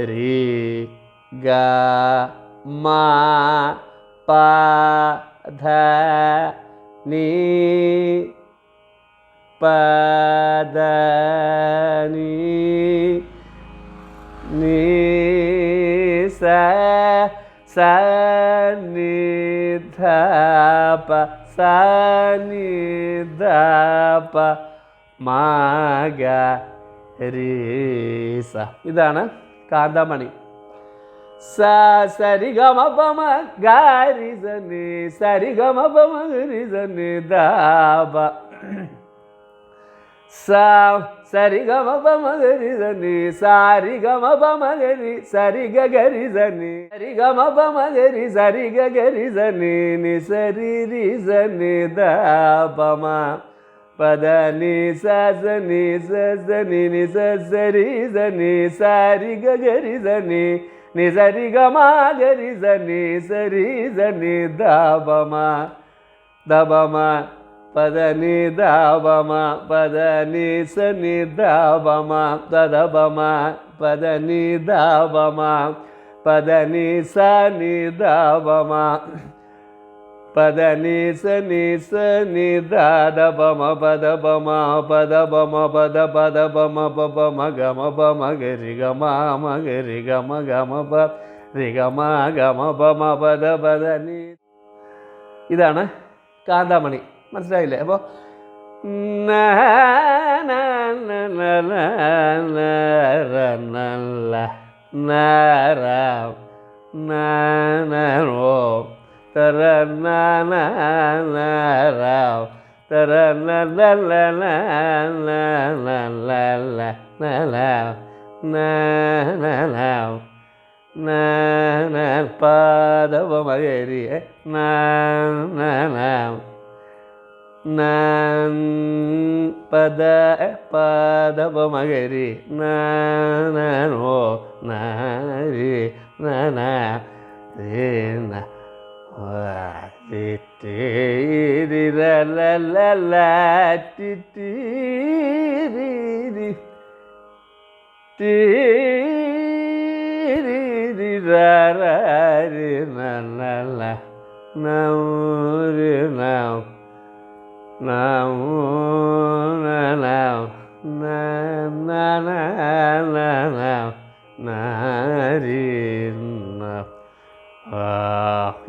രി ഗ മ പ ധ നീ പ ദ നീ നീ സ സ നി ധ പ സ നി ധ പ മ ഗ രി സ. ഇതാണ് കാന്താമണി. സ സരി ഗമ പമ ഗരി സനി സരി ഗമ പമ ഗരി സനി ധ പ സ സരി ഗമ പമ ഗരി സനി സാരി ഗമ പമ ഗരി സരി ഗ ഗരി സനി സരി ഗമ പമ ഗരി സരി ഗ ഗരി സനി നി സരി രി സനി ധ പമ പദ നി സ സനി സ സനി നി സ സരി സനി സാരി ഗ ഗരി സനി നി സരി ഗ മ ഗരി സനി സരി സനി ധ പമ ധ പമ പദ നി ധ പമ പദ നി സ നി ധ പമ ധ പമ പദ നി ധ പമ പദ നി സ നി ധ പമ പദ നി സ നി സ നി ധ പമ പദ പമ പദ പമ പദ പദ പമ പ മ ഗ മ പ മ ഗ രി ഗ മ മ ഗ രി ഗ മ പ രി ഗ മ പ മ പദ പദ നി. ഇതാണ് കാന്താമണി. മനസ്സിലായില്ലേ? അപ്പോൾ തര തര പാദവ മകരി പദ പാദവ മകരി നോ നരി നന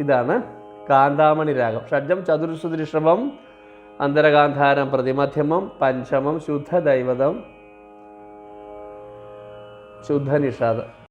ഇതാണ് കാന്താമണി രാഗം. ഷഡ്ജം ചതുർശ്രുതി ഋഷഭം അന്തരഗാന്ധാരം പ്രതിമധ്യമം പഞ്ചമം ശുദ്ധ ദൈവതം ശുദ്ധ നിഷാദം.